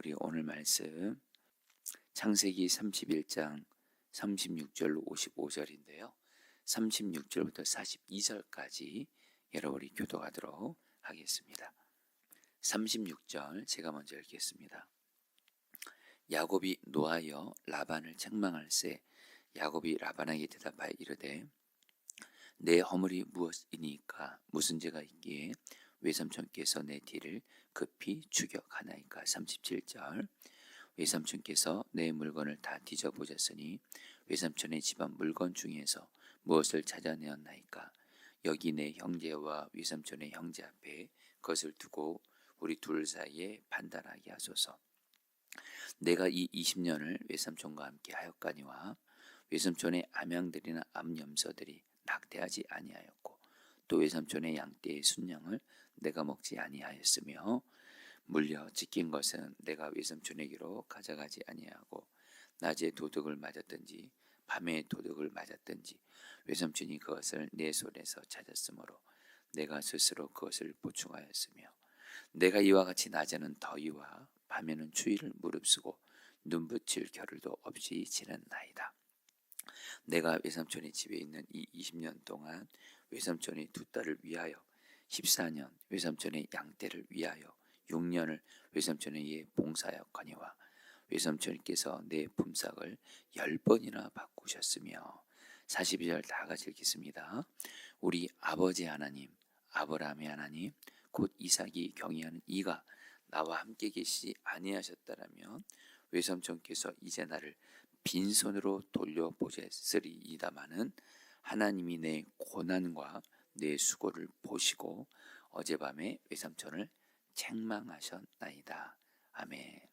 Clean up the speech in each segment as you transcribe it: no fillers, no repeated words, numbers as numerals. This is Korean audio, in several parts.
우리 오늘 말씀 창세기 31장 36절로 55절인데요. 36절부터 42절까지 여러분이 교독하도록 하겠습니다. 36절 제가 먼저 읽겠습니다. 야곱이 노하여 라반을 책망할세. 야곱이 라반에게 대답하여 이르되 내 허물이 무엇이니까? 무슨 죄가 있기에 외삼촌께서 내 뒤를 급히 추격하나이까? 37절 외삼촌께서 내 물건을 다 뒤져보셨으니 외삼촌의 집안 물건 중에서 무엇을 찾아내었나이까? 여기 내 형제와 외삼촌의 형제 앞에 그것을 두고 우리 둘 사이에 판단하게 하소서. 내가 이 20년을 외삼촌과 함께 하였거니와 외삼촌의 암양들이나 암염소들이 낙태하지 아니하였고 또 외삼촌의 양떼의 순양을 내가 먹지 아니하였으며 물려 지킨 것은 내가 외삼촌에게로 가져가지 아니하고 낮에 도둑을 맞았든지 밤에 도둑을 맞았든지 외삼촌이 그것을 내 손에서 찾았으므로 내가 스스로 그것을 보충하였으며 내가 이와 같이 낮에는 더위와 밤에는 추위를 무릅쓰고 눈붙일 겨를도 없이 지냈나이다. 내가 외삼촌의 집에 있는 이 20년 동안 외삼촌의 두 딸을 위하여 14년, 외삼촌의 양떼를 위하여 6년을 외삼촌에게 봉사하였거니와 외삼촌께서 내 품삯을 10번이나 바꾸셨으며 42절 다 같이 읽겠습니다. 우리 아버지 하나님, 아브라함의 하나님, 곧 이삭이 경외하는 이가 나와 함께 계시지 아니하셨다라면 외삼촌께서 이제 나를 빈손으로 돌려보셨으리이다마는 하나님이 내 고난과 내 수고를 보시고 어젯밤에 외삼촌을 책망하셨나이다. 아멘.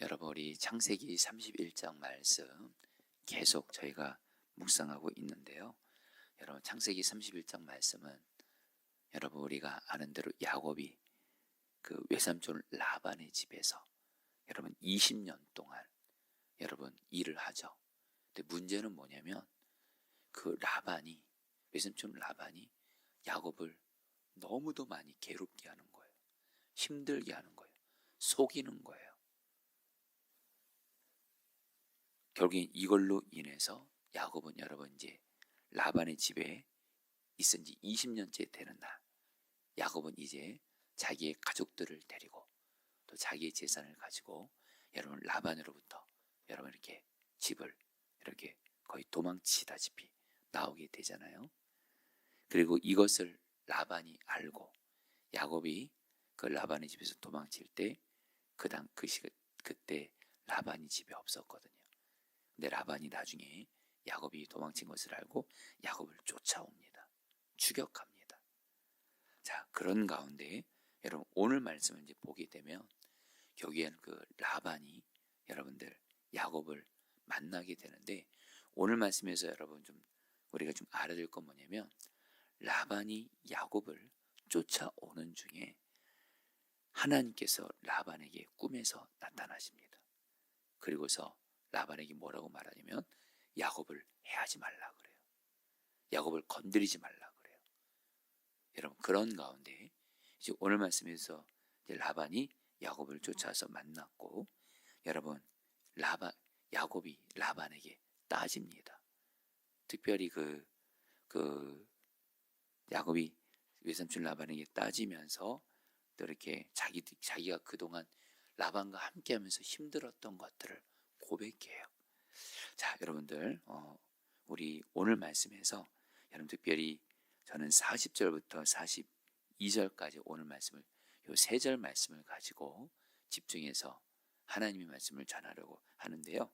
여러분 우리 창세기 31장 말씀 계속 저희가 묵상하고 있는데요. 여러분 창세기 31장 말씀은 여러분 우리가 아는 대로 야곱이 그 외삼촌 라반의 집에서 여러분 20년 동안 여러분 일을 하죠. 근데 문제는 뭐냐면 그 라반이 외삼촌 라반이 야곱을 너무도 많이 괴롭게 하는 거예요. 힘들게 하는 거예요. 속이는 거예요. 결국엔 이걸로 인해서 야곱은 여러분 이제 라반의 집에 있은 지 20년째 되는 날 야곱은 이제 자기의 가족들을 데리고 또 자기의 재산을 가지고 여러분 라반으로부터 여러분 이렇게 집을 이렇게 거의 도망치다시피 나오게 되잖아요. 그리고 이것을 라반이 알고 야곱이 그 라반의 집에서 도망칠 때 그때 라반이 집에 없었거든요. 근데 라반이 나중에 야곱이 도망친 것을 알고 야곱을 쫓아옵니다. 추격합니다. 자, 그런 가운데 여러분 오늘 말씀을 이제 보게 되면 여기에는 그 라반이 여러분들 야곱을 만나게 되는데 오늘 말씀에서 여러분 우리가 좀 알아야 될 건 뭐냐면 라반이 야곱을 쫓아오는 중에 하나님께서 라반에게 꿈에서 나타나십니다. 그리고서 라반에게 뭐라고 말하냐면 야곱을 해하지 말라 그래요. 야곱을 건드리지 말라 그래요. 여러분 그런 가운데 이제 오늘 말씀에서 이제 라반이 야곱을 쫓아서 만났고 여러분 야곱이 라반에게 따집니다. 특별히 야곱이 외삼촌 라반에게 따지면서 또 이렇게 자기가 그동안 라반과 함께하면서 힘들었던 것들을 고백해요. 자, 여러분들 우리 오늘 말씀에서 여러분 특별히 저는 40절부터 42절까지 오늘 말씀을 요 3절 말씀을 가지고 집중해서 하나님의 말씀을 전하려고 하는데요.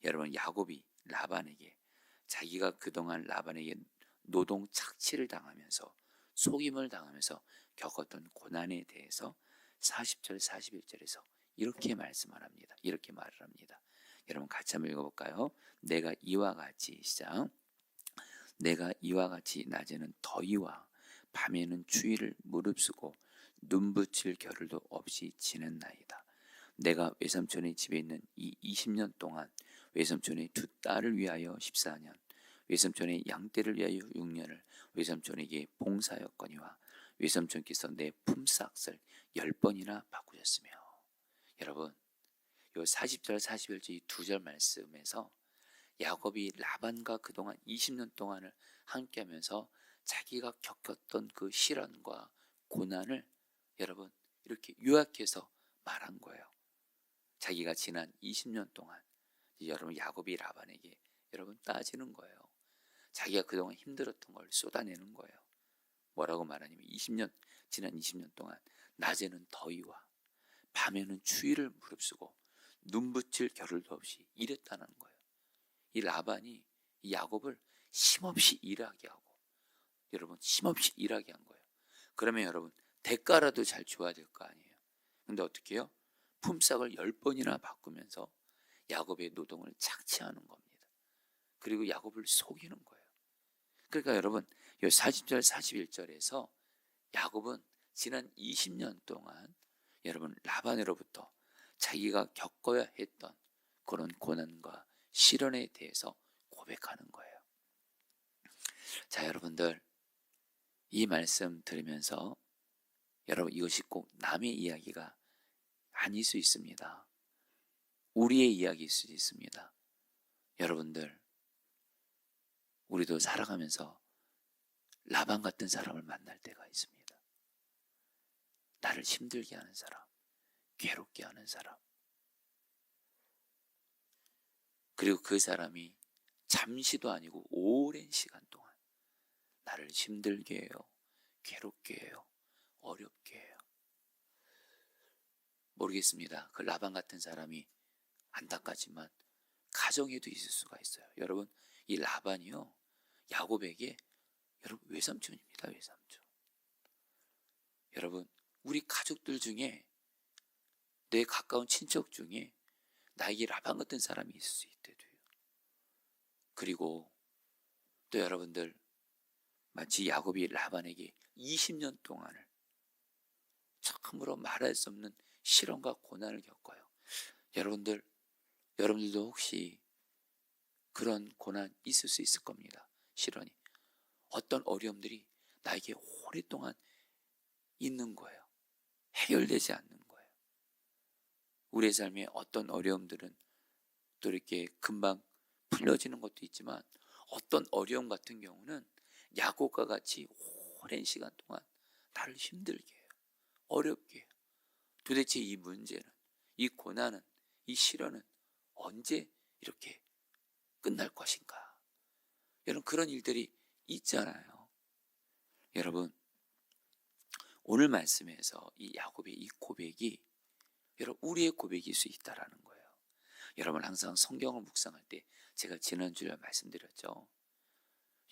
여러분 야곱이 라반에게 자기가 그동안 라반에게 노동 착취를 당하면서 속임을 당하면서 겪었던 고난에 대해서 40절 41절에서 이렇게 말씀을 합니다. 이렇게 말을 합니다. 여러분 같이 한번 읽어볼까요? 내가 이와 같이 시작. 내가 이와 같이 낮에는 더위와 밤에는 추위를 무릅쓰고 눈붙일 겨를도 없이 지냈나이다. 내가 외삼촌의 집에 있는 이 20년 동안 외삼촌의 두 딸을 위하여 14년, 외삼촌의 양떼를 위하여 6년을 외삼촌에게 봉사하였거니와 외삼촌께서 내 품삯을 10번이나 바꾸셨으며 여러분, 요 40절 41절 이 두 절 말씀에서 야곱이 라반과 그동안 20년 동안을 함께하면서 자기가 겪었던 그 시련과 고난을 여러분 이렇게 요약해서 말한 거예요. 자기가 지난 20년 동안 여러분 야곱이 라반에게 여러분 따지는 거예요. 자기가 그동안 힘들었던 걸 쏟아내는 거예요. 뭐라고 말하냐면 지난 20년 동안 낮에는 더위와 밤에는 추위를 무릅쓰고 눈 붙일 겨를도 없이 일했다는 거예요. 이 라반이 이 야곱을 쉼없이 일하게 하고 여러분 쉼없이 일하게 한 거예요. 그러면 여러분 대가라도 잘 줘야 될 거 아니에요. 근데 어떻게 해요? 품삯을 10번이나 바꾸면서 야곱의 노동을 착취하는 겁니다. 그리고 야곱을 속이는 거예요. 그러니까 여러분 이 40절 41절에서 야곱은 지난 20년 동안 여러분 라반으로부터 자기가 겪어야 했던 그런 고난과 시련에 대해서 고백하는 거예요. 자, 여러분들 이 말씀 들으면서 여러분 이것이 꼭 남의 이야기가 아닐 수 있습니다. 우리의 이야기일 수도 있습니다. 여러분들 우리도 살아가면서 라반 같은 사람을 만날 때가 있습니다. 나를 힘들게 하는 사람, 괴롭게 하는 사람. 그리고 그 사람이 잠시도 아니고 오랜 시간 동안 나를 힘들게 해요, 괴롭게 해요, 어렵게 해요. 모르겠습니다. 그 라반 같은 사람이 안타깝지만 가정에도 있을 수가 있어요. 여러분 이 라반이요 야곱에게 여러분 외삼촌입니다. 외삼촌. 여러분 우리 가족들 중에 내 가까운 친척 중에 나에게 라반 같은 사람이 있을 수 있대도요. 그리고 또 여러분들 마치 야곱이 라반에게 20년 동안을 참으로 말할 수 없는 시련과 고난을 겪어요. 여러분들도 혹시 그런 고난 있을 수 있을 겁니다. 시련이 어떤 어려움들이 나에게 오랫동안 있는 거예요. 해결되지 않는 거예요. 우리의 삶에 어떤 어려움들은 또 이렇게 금방 풀려지는 것도 있지만 어떤 어려움 같은 경우는 야곱과 같이 오랜 시간 동안 나를 힘들게 해요. 어렵게 해요. 도대체 이 문제는, 이 고난은, 이 시련은 언제 이렇게 끝날 것인가? 여러분 그런 일들이 있잖아요. 여러분 오늘 말씀에서 이 야곱의 이 고백이 여러분 우리의 고백일 수 있다라는 거예요. 여러분 항상 성경을 묵상할 때 제가 지난주에 말씀드렸죠.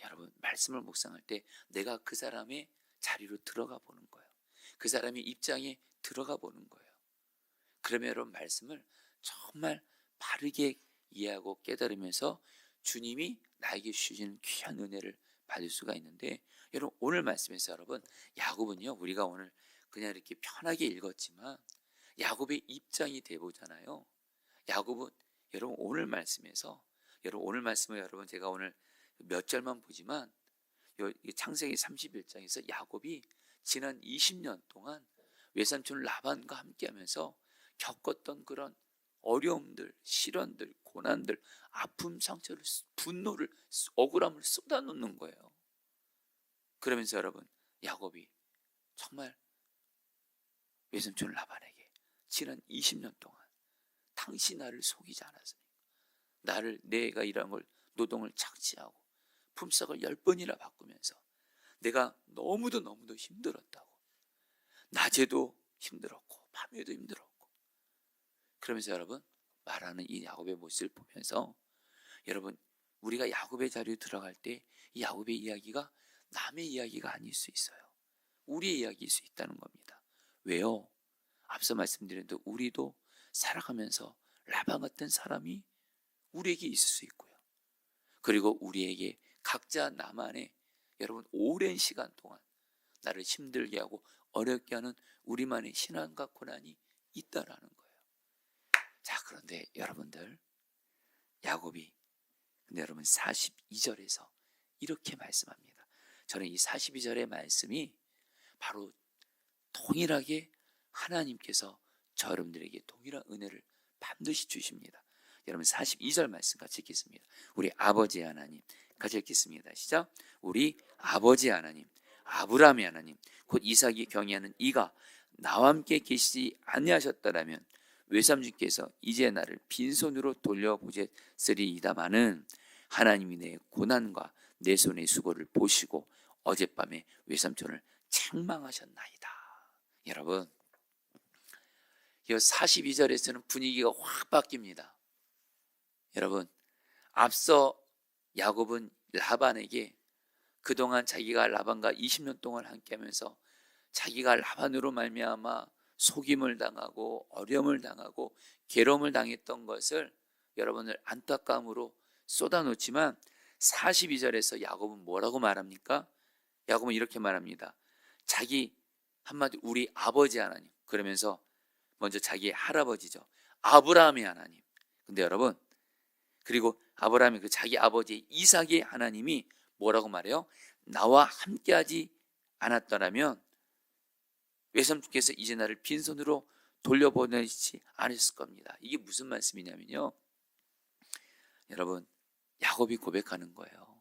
여러분 말씀을 묵상할 때 내가 그 사람의 자리로 들어가 보는 거예요. 그 사람의 입장에 들어가 보는 거예요. 그러면 여러분 말씀을 정말 바르게 이해하고 깨달으면서 주님이 나에게 주시는 귀한 은혜를 받을 수가 있는데 여러분 오늘 말씀에서 여러분 야곱은요 우리가 오늘 그냥 이렇게 편하게 읽었지만 야곱의 입장이 돼보잖아요. 야곱은 여러분 오늘 말씀에서 오늘 말씀을 여러분 제가 오늘 몇 절만 보지만 창세기 31장에서 야곱이 지난 20년 동안 외삼촌 라반과 함께하면서 겪었던 그런 어려움들, 시련들, 고난들, 아픔, 상처를, 분노를, 억울함을 쏟아놓는 거예요. 그러면서 여러분 야곱이 정말 외삼촌 라반에게 지난 20년 동안 당신 나를 속이지 않았습니까? 내가 일한 걸 노동을 착취하고 품삯을 10번이나 바꾸면서 내가 너무도 힘들었다고 낮에도 힘들었고 밤에도 힘들었고 그러면서 여러분 말하는 이 야곱의 모습을 보면서 여러분 우리가 야곱의 자리에 들어갈 때 이 야곱의 이야기가 남의 이야기가 아닐 수 있어요. 우리의 이야기일 수 있다는 겁니다. 왜요? 앞서 말씀드린 대로 우리도 살아가면서 라반 같은 사람이 우리에게 있을 수 있고요. 그리고 우리에게 각자 나만의 여러분 오랜 시간 동안 나를 힘들게 하고 어렵게 하는 우리만의 신앙과 고난이 있다라는 거예요. 자, 그런데 여러분들 야곱이 근데 여러분 42절에서 이렇게 말씀합니다. 저는 이 42절의 말씀이 바로 동일하게 하나님께서 저 여러분들에게 동일한 은혜를 반드시 주십니다. 여러분 42절 말씀 같이 읽겠습니다. 우리 아버지 하나님 같이 읽겠습니다. 시작. 우리 아버지 하나님, 아브라함의 하나님, 곧 이삭이 경외하는 이가 나와 함께 계시지 아니하셨더라면 외삼주께서 이제 나를 빈손으로 돌려보셨으리이다마는 하나님이 내 고난과 내 손의 수고를 보시고 어젯밤에 외삼촌을 책망하셨나이다. 여러분, 이 42절에서는 분위기가 확 바뀝니다. 여러분, 앞서 야곱은 라반에게 그동안 자기가 라반과 20년 동안 함께하면서 자기가 라반으로 말미암아 속임을 당하고 어려움을 당하고 괴로움을 당했던 것을 여러분을 안타까움으로 쏟아놓지만 42절에서 야곱은 뭐라고 말합니까? 야곱은 이렇게 말합니다. 자기 한마디 우리 아버지 하나님, 그러면서 먼저 자기의 할아버지죠, 아브라함의 하나님. 근데 여러분, 그리고 아브라함이 그 자기 아버지 이삭의 하나님이 뭐라고 말해요? 나와 함께하지 않았더라면 외삼촌께서 이제 나를 빈손으로 돌려보내지 않았을 겁니다. 이게 무슨 말씀이냐면요, 여러분, 야곱이 고백하는 거예요.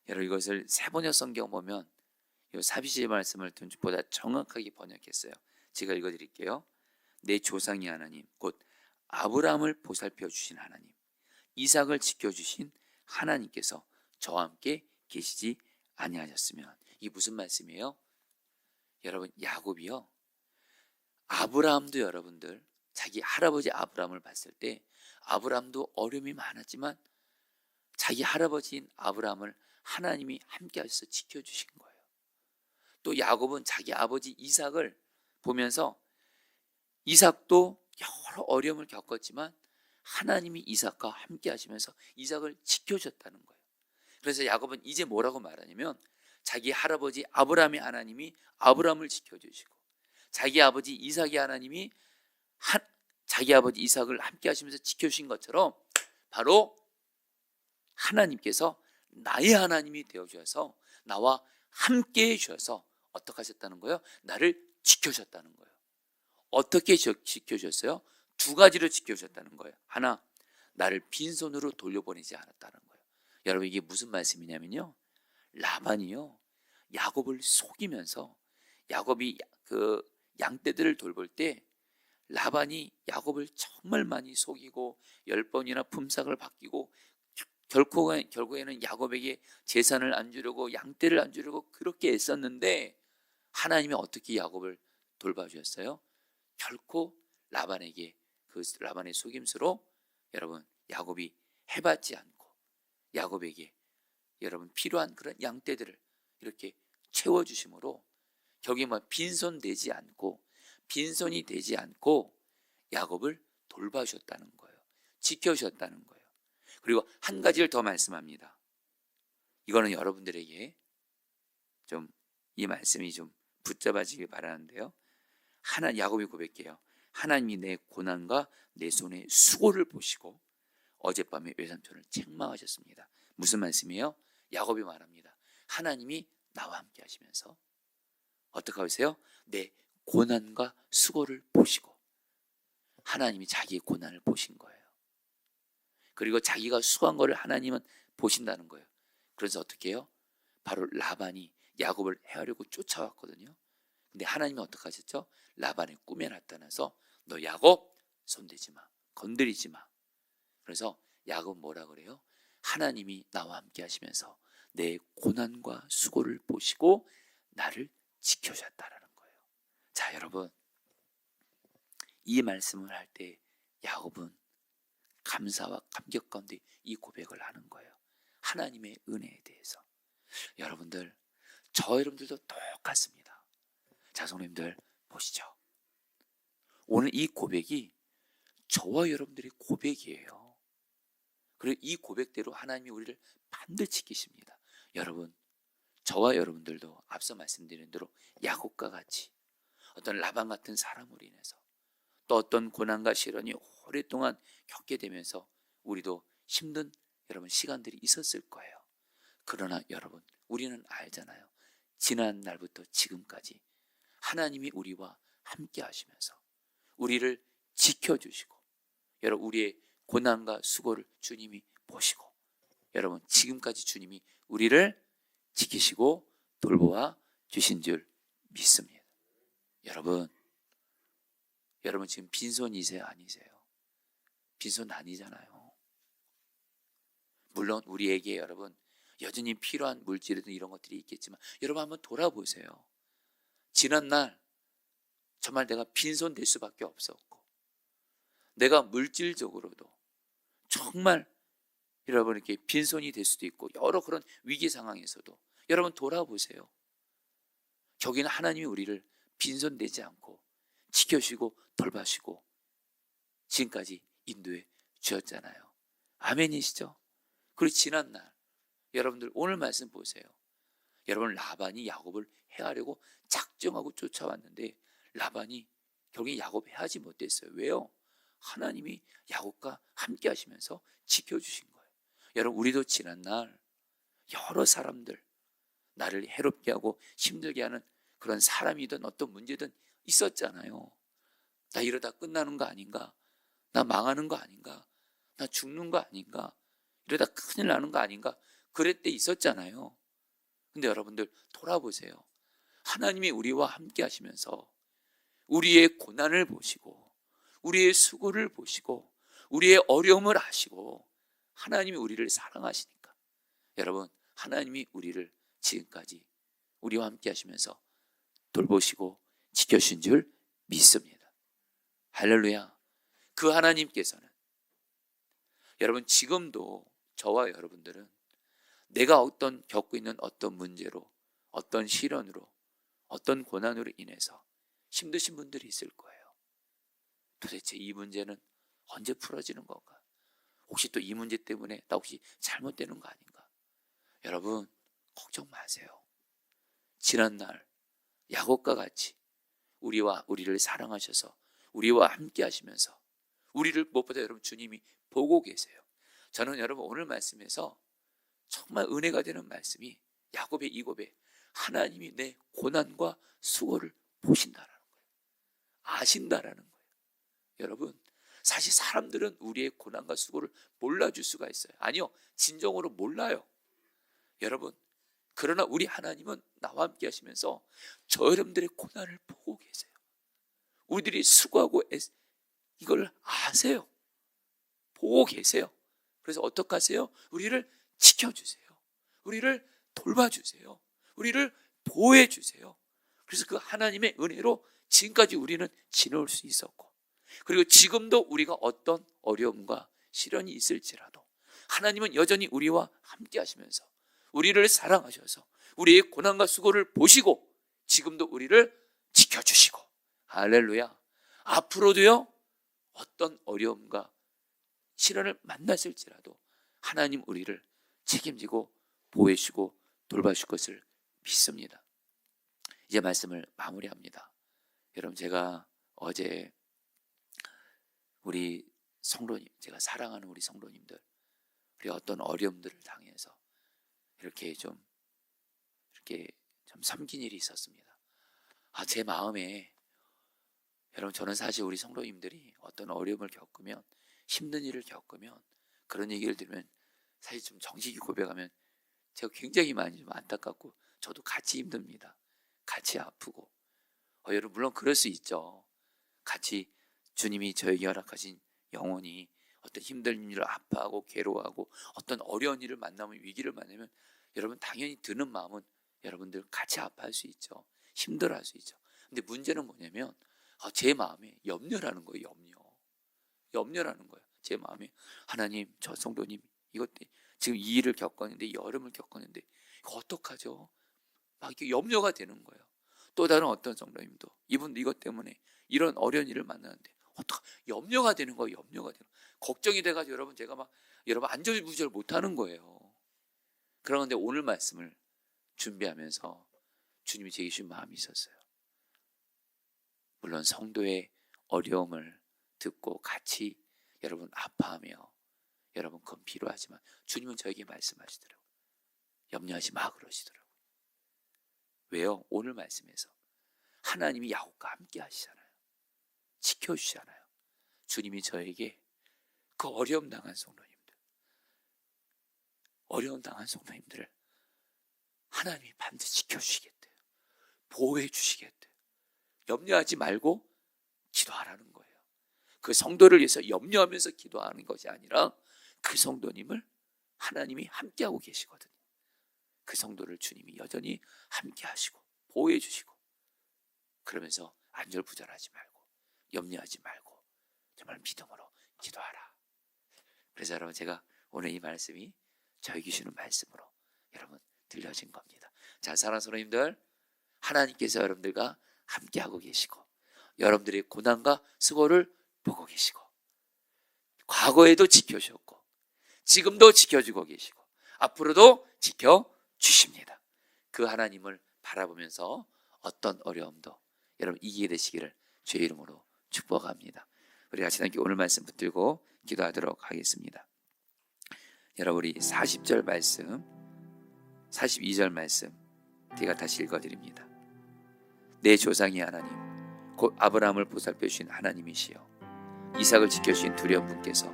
여러분, 이것을 세번역 성경 보면 이 42절 말씀을 보다 정확하게 번역했어요. 제가 읽어드릴게요. 내 조상의 하나님, 곧 아브라함을 보살펴 주신 하나님, 이삭을 지켜주신 하나님께서 저와 함께 계시지 아니하셨으면. 이게 무슨 말씀이에요? 여러분, 야곱이요, 아브라함도 여러분들 자기 할아버지 아브라함을 봤을 때 아브라함도 어려움이 많았지만 자기 할아버지인 아브라함을 하나님이 함께 하셔서 지켜주신 거예요. 또 야곱은 자기 아버지 이삭을 보면서 이삭도 여러 어려움을 겪었지만 하나님이 이삭과 함께 하시면서 이삭을 지켜줬다는 거예요. 그래서 야곱은 이제 뭐라고 말하냐면 자기 할아버지 아브라함의 하나님이 아브라함을 지켜주시고 자기 아버지 이삭의 하나님이 자기 아버지 이삭을 함께 하시면서 지켜주신 것처럼 바로 하나님께서 나의 하나님이 되어주셔서 나와 함께 해주셔서 어떻게 하셨다는 거예요? 나를 지켜주셨다는 거예요. 어떻게 지켜주셨어요? 두 가지로 지켜주셨다는 거예요. 하나, 나를 빈손으로 돌려보내지 않았다는 거예요. 여러분, 이게 무슨 말씀이냐면요, 라반이요, 야곱을 속이면서 야곱이 그 양떼들을 돌볼 때 라반이 야곱을 정말 많이 속이고 10번이나 품삯을 바뀌고 결국에는 야곱에게 재산을 안 주려고 양떼를 안 주려고 그렇게 애썼는데 하나님이 어떻게 야곱을 돌봐주셨어요? 결코 라반에게 그 라반의 속임수로 여러분 야곱이 해받지 않고 야곱에게 여러분 필요한 그런 양떼들을 이렇게 채워주심으로 여기 빈손이 되지 않고 야곱을 돌봐주셨다는 거예요. 지켜주셨다는 거예요. 그리고 한 가지를 더 말씀합니다. 이거는 여러분들에게 좀 이 말씀이 좀 붙잡아지길 바라는데요, 야곱이 고백해요. 하나님이 내 고난과 내 손의 수고를 보시고 어젯밤에 외삼촌을 책망하셨습니다. 무슨 말씀이에요? 야곱이 말합니다. 하나님이 나와 함께 하시면서 어떻게 하세요? 내 고난과 수고를 보시고 하나님이 자기의 고난을 보신 거예요. 그리고 자기가 수고한 거를 하나님은 보신다는 거예요. 그래서 어떻게 해요? 바로 라반이 야곱을 해하려고 쫓아왔거든요. 근데 하나님이 어떻게 하셨죠? 라반의 꿈에 나타나서 너 야곱 손대지 마, 건드리지 마. 그래서 야곱 뭐라 그래요? 하나님이 나와 함께 하시면서 내 고난과 수고를 보시고 나를 지켜주셨다라는 거예요. 자, 여러분, 이 말씀을 할 때 야곱은 감사와 감격 가운데 이 고백을 하는 거예요. 하나님의 은혜에 대해서. 여러분들, 여러분들도 똑같습니다. 자, 성도님들 보시죠. 오늘 이 고백이 저와 여러분들의 고백이에요. 그리고 이 고백대로 하나님이 우리를 반드시 지키십니다. 여러분, 저와 여러분들도 앞서 말씀드린 대로 야곱과 같이 어떤 라반 같은 사람으로 인해서 또 어떤 고난과 시련이 오랫동안 겪게 되면서 우리도 힘든 여러분 시간들이 있었을 거예요. 그러나 여러분, 우리는 알잖아요. 지난 날부터 지금까지 하나님이 우리와 함께 하시면서 우리를 지켜주시고, 여러분 우리의 고난과 수고를 주님이 보시고, 여러분 지금까지 주님이 우리를 지키시고 돌보아 주신 줄 믿습니다. 여러분 지금 빈손이세요, 아니세요? 빈손 아니잖아요. 물론 우리에게 여러분 여전히 필요한 물질이든 이런 것들이 있겠지만, 여러분 한번 돌아보세요. 지난날 정말 내가 빈손 될 수밖에 없었고, 내가 물질적으로도 정말 여러분 이렇게 빈손이 될 수도 있고, 여러 그런 위기 상황에서도 여러분 돌아보세요. 거기는 하나님이 우리를 빈손 되지 않고 지켜주시고 돌봐주시고 지금까지 인도해 주셨잖아요. 아멘이시죠? 그리고 지난날 여러분들 오늘 말씀 보세요. 여러분 라반이 야곱을 해하려고 작정하고 쫓아왔는데, 라반이 결국에 야곱 해하지 못했어요. 왜요? 하나님이 야곱과 함께 하시면서 지켜주신 거예요. 여러분 우리도 지난날 여러 사람들, 나를 해롭게 하고 힘들게 하는 그런 사람이든 어떤 문제든 있었잖아요. 나 이러다 끝나는 거 아닌가? 나 망하는 거 아닌가? 나 죽는 거 아닌가? 이러다 큰일 나는 거 아닌가? 그럴 때 있었잖아요. 근데 여러분들 돌아보세요. 하나님이 우리와 함께 하시면서 우리의 고난을 보시고 우리의 수고를 보시고 우리의 어려움을 아시고 하나님이 우리를 사랑하시니까, 여러분 하나님이 우리를 지금까지 우리와 함께 하시면서 돌보시고 지켜주신 줄 믿습니다. 할렐루야. 그 하나님께서는 여러분 지금도 저와 여러분들은 내가 겪고 있는 어떤 문제로, 어떤 시련으로, 어떤 고난으로 인해서 힘드신 분들이 있을 거예요. 도대체 이 문제는 언제 풀어지는 건가? 혹시 또 이 문제 때문에 나 혹시 잘못되는 거 아닌가? 여러분 걱정 마세요. 지난날 야곱과 같이 우리를 사랑하셔서 우리와 함께 하시면서 우리를 무엇보다 여러분 주님이 보고 계세요. 저는 여러분 오늘 말씀에서 정말 은혜가 되는 말씀이 야곱의 이 고백, 하나님이 내 고난과 수고를 보신다라는 거예요. 아신다라는 거예요. 여러분 사실 사람들은 우리의 고난과 수고를 몰라줄 수가 있어요. 아니요, 진정으로 몰라요. 여러분 그러나 우리 하나님은 나와 함께 하시면서 저 여러분들의 고난을 보고 계세요. 우리들이 수고하고 이걸 아세요. 보고 계세요. 그래서 어떻게 하세요? 우리를 지켜주세요. 우리를 돌봐주세요. 우리를 보호해주세요. 그래서 그 하나님의 은혜로 지금까지 우리는 지내올 수 있었고, 그리고 지금도 우리가 어떤 어려움과 시련이 있을지라도 하나님은 여전히 우리와 함께 하시면서 우리를 사랑하셔서 우리의 고난과 수고를 보시고 지금도 우리를 지켜주시고, 할렐루야. 앞으로도요 어떤 어려움과 시련을 만났을지라도 하나님 우리를 책임지고 보호해주시고 돌봐주실 것을 믿습니다. 이제 말씀을 마무리합니다. 여러분 제가 어제 우리 성도님, 제가 사랑하는 우리 성도님들, 우리 어떤 어려움들을 당해서 이렇게 좀 섬긴 일이 있었습니다. 제 마음에, 여러분 저는 사실 우리 성도님들이 어떤 어려움을 겪으면, 힘든 일을 겪으면, 그런 얘기를 들으면 사실 좀 정직히 고백하면 제가 굉장히 많이 좀 안타깝고 저도 같이 힘듭니다. 같이 아프고. 여러분 물론 그럴 수 있죠. 같이 주님이 저에게 허락하신 영혼이 어떤 힘든 일을 아파하고 괴로워하고 어떤 어려운 일을 만나면, 위기를 만나면 여러분 당연히 드는 마음은 여러분들 같이 아파할 수 있죠. 힘들어할 수 있죠. 근데 문제는 뭐냐면 제 마음에 염려라는 거예요. 염려라는 거예요. 제 마음에 하나님, 저 성도님 이것 지금 이 일을 겪었는데, 이 어려움을 겪었는데 이거 어떡하죠? 막 이렇게 염려가 되는 거예요. 또 다른 어떤 성도님도 이분도 이것 때문에 이런 어려운 일을 만나는데 염려가 되는 거예요. 염려가 되는 거예요. 걱정이 돼가지고 제가 막 안절부절 못하는 거예요. 그런데 오늘 말씀을 준비하면서 주님이 제게 주신 마음이 있었어요. 물론 성도의 어려움을 듣고 같이 여러분 아파하며 여러분 그건 필요하지만 주님은 저에게 말씀하시더라고요. 염려하지 마 그러시더라고요. 왜요? 오늘 말씀에서 하나님이 야곱과 함께 하시잖아요. 지켜주잖아요. 주님이 저에게 그 어려움 당한 성도님들을 하나님이 반드시 지켜주시겠대요. 보호해 주시겠대요. 염려하지 말고 기도하라는 거예요. 그 성도를 위해서 염려하면서 기도하는 것이 아니라 그 성도님을 하나님이 함께하고 계시거든요. 그 성도를 주님이 여전히 함께하시고 보호해 주시고, 그러면서 안절부절하지 말고 염려하지 말고 정말 믿음으로 기도하라. 그래서 여러분, 제가 오늘 이 말씀이 저에게 주시는 말씀으로 여러분 들려진 겁니다. 자, 사랑하는 성도님들, 하나님께서 여러분들과 함께하고 계시고 여러분들의 고난과 수고를 보고 계시고, 과거에도 지켜주셨고 지금도 지켜주고 계시고 앞으로도 지켜주십니다. 그 하나님을 바라보면서 어떤 어려움도 여러분 이기게 되시기를 주의 이름으로 축복합니다. 우리 같이 함께 오늘 말씀 붙들고 기도하도록 하겠습니다. 여러분, 우리 40절 말씀, 42절 말씀 제가 다시 읽어드립니다. 내 조상의 하나님, 곧 아브라함을 보살펴 주신 하나님이시여, 이삭을 지켜주신 두려운 분께서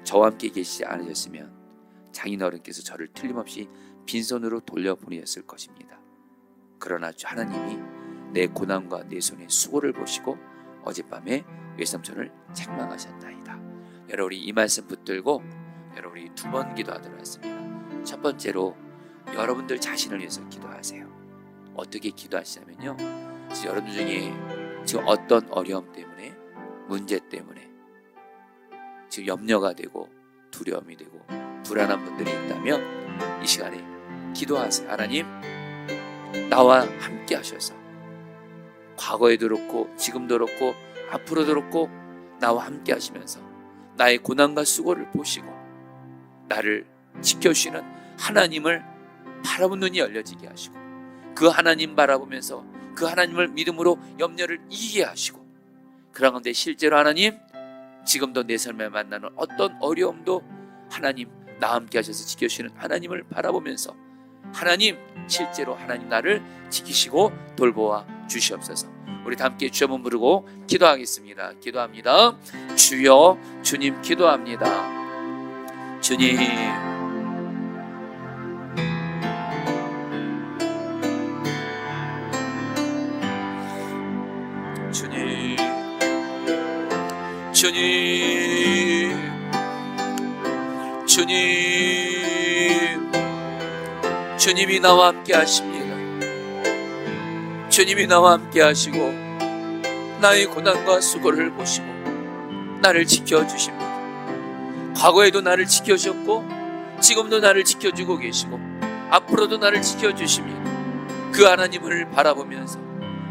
저와 함께 계시지 않으셨으면 장인어른께서 저를 틀림없이 빈손으로 돌려보내셨을 것입니다. 그러나 주 하나님이 내 고난과 내 손의 수고를 보시고 어젯밤에 외삼촌을 책망하셨나이다. 여러분, 우리 이 말씀 붙들고 여러분 우리 두 번 기도하도록 하겠습니다. 첫 번째로 여러분들 자신을 위해서 기도하세요. 어떻게 기도하시냐면요, 여러분 중에 지금 어떤 어려움 때문에, 문제 때문에 지금 염려가 되고 두려움이 되고 불안한 분들이 있다면 이 시간에 기도하세요. 하나님, 나와 함께 하셔서 과거에도 그렇고 지금도 그렇고 앞으로도 그렇고 나와 함께 하시면서 나의 고난과 수고를 보시고 나를 지켜주시는 하나님을 바라보는 눈이 열려지게 하시고, 그 하나님 바라보면서 그 하나님을 믿음으로 염려를 이기게 하시고, 그런 가운데 실제로 하나님, 지금도 내 삶에 만나는 어떤 어려움도 하나님 나와 함께 하셔서 지켜주시는 하나님을 바라보면서 하나님, 실제로 하나님 나를 지키시고 돌보아 주시옵소서. 우리 다 함께 주여 한번 부르고 기도하겠습니다. 기도합니다. 주여, 주님 기도합니다. 주님, 주님, 주님, 주님, 주님이 나와 함께 하십니다. 주님이 나와 함께 하시고 나의 고난과 수고를 보시고 나를 지켜주십니다. 과거에도 나를 지켜주셨고 지금도 나를 지켜주고 계시고 앞으로도 나를 지켜주십니다. 그 하나님을 바라보면서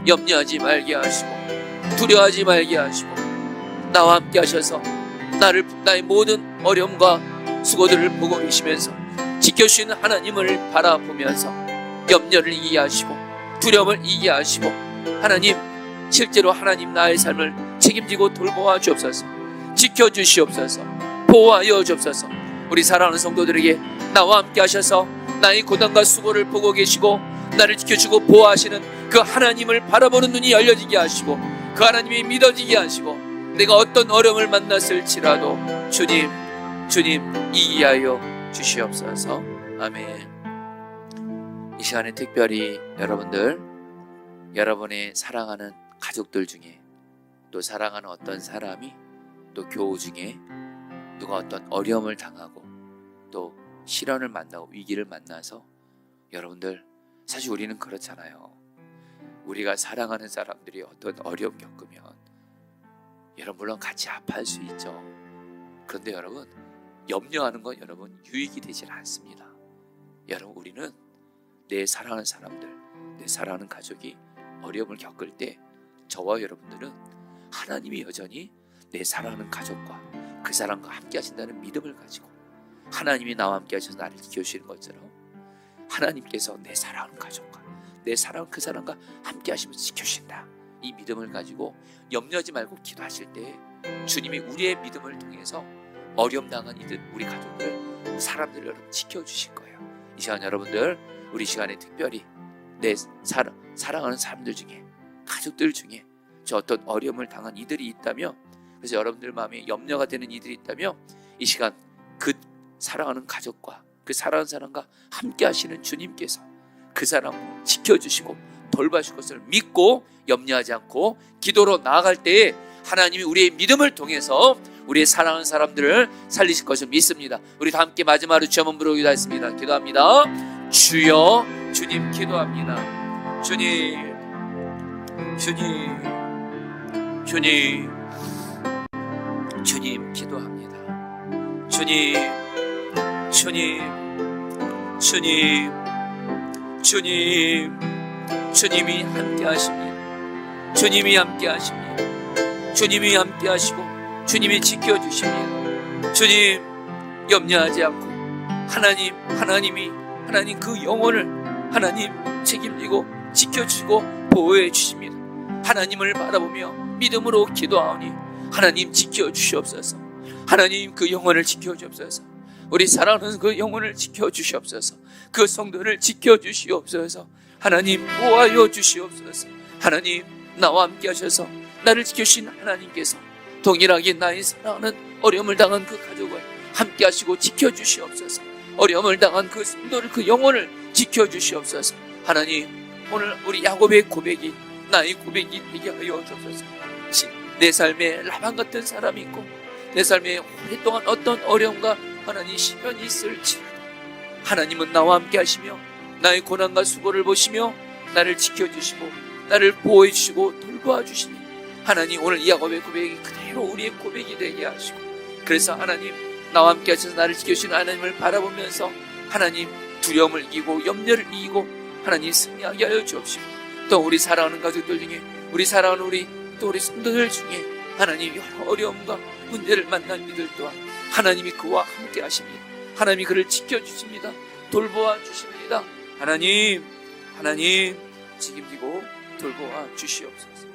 염려하지 말게 하시고 두려워하지 말게 하시고 나와 함께 하셔서 나의 모든 어려움과 수고들을 보고 계시면서 지켜주시는 하나님을 바라보면서 염려를 이기게 하시고 두려움을 이기게 하시고, 하나님, 실제로 하나님 나의 삶을 책임지고 돌보아 주옵소서. 지켜주시옵소서. 보호하여 주옵소서. 우리 사랑하는 성도들에게 나와 함께 하셔서 나의 고난과 수고를 보고 계시고 나를 지켜주고 보호하시는 그 하나님을 바라보는 눈이 열려지게 하시고 그 하나님이 믿어지게 하시고 내가 어떤 어려움을 만났을지라도 주님 이기게 하여 주시옵소서. 아멘. 이 시간에 특별히 여러분의 사랑하는 가족들 중에, 또 사랑하는 어떤 사람이, 또 교우 중에 누가 어떤 어려움을 당하고 또 시련을 만나고 위기를 만나서, 여러분들, 사실 우리는 그렇잖아요. 우리가 사랑하는 사람들이 어떤 어려움 겪으면 여러분 물론 같이 아파할 수 있죠. 그런데 여러분, 염려하는 건 여러분 유익이 되질 않습니다. 여러분, 우리는 내 사랑하는 사람들, 내 사랑하는 가족이 어려움을 겪을 때 저와 여러분들은 하나님이 여전히 내 사랑하는 가족과 그 사람과 함께 하신다는 믿음을 가지고, 하나님이 나와 함께 하셔서 나를 지켜주시는 것처럼 하나님께서 내 사랑하는 가족과 내 사랑하는 그 사람과 함께 하시면서 지켜주신다, 이 믿음을 가지고 염려하지 말고 기도하실 때 주님이 우리의 믿음을 통해서 어려움 당한 이들, 우리 가족들, 사람들을 여러분 지켜주실 거예요. 이 시간 여러분들, 우리 시간에 특별히 내 사랑하는 사람들 중에, 가족들 중에 저 어떤 어려움을 당한 이들이 있다며, 그래서 여러분들 마음에 염려가 되는 이들이 있다며, 이 시간 그 사랑하는 가족과 그 사랑하는 사람과 함께 하시는 주님께서 그 사람을 지켜주시고 돌봐주실 것을 믿고 염려하지 않고 기도로 나아갈 때에 하나님이 우리의 믿음을 통해서 우리의 사랑하는 사람들을 살리실 것을 믿습니다. 우리 다 함께 마지막으로 주여 한번 부르기도 하겠습니다. 기도합니다. 주여, 주님 기도합니다. 주님, 주님, 주님, 주님 기도합니다. 주님, 주님, 주님, 주님, 주님이 함께 하십니다. 주님이 함께 하십니다. 주님이 함께 하시고 주님이 지켜주십니다. 주님 염려하지 않고 하나님 그 영혼을 하나님 책임지고 지켜주시고 보호해 주십니다. 하나님을 바라보며 믿음으로 기도하오니 하나님 지켜주시옵소서. 하나님 그 영혼을 지켜주옵소서. 우리 사랑하는 그 영혼을 지켜주시옵소서. 그 성도를 지켜주시옵소서. 하나님 보호하여 주시옵소서. 하나님 나와 함께 하셔서 나를 지켜주신 하나님께서 동일하게 나의 사랑하는 어려움을 당한 그 가족을 함께 하시고 지켜주시옵소서. 어려움을 당한 그 성도를 그 영혼을 지켜주시옵소서. 하나님 오늘 우리 야곱의 고백이 나의 고백이 되게 하여 주옵소서. 내 삶에 라반 같은 사람이 있고 내 삶에 오랫동안 어떤 어려움과 하나님 시련이 있을지라도 하나님은 나와 함께 하시며 나의 고난과 수고를 보시며 나를 지켜주시고 나를 보호해 주시고 돌보아 주시니 하나님 오늘 이 야곱의 고백이 그대로 우리의 고백이 되게 하시고, 그래서 하나님 나와 함께 하셔서 나를 지켜주시는 하나님을 바라보면서 하나님 두려움을 이기고 염려를 이기고 하나님 승리하게 하여 주옵시고, 또 우리 사랑하는 가족들 중에 우리 사랑하는 또 우리 성도들 중에 하나님 여러 어려움과 문제를 만난 이들 또한 하나님이 그와 함께 하십니다. 하나님이 그를 지켜주십니다. 돌보아 주십니다. 하나님 책임지고 돌보아 주시옵소서.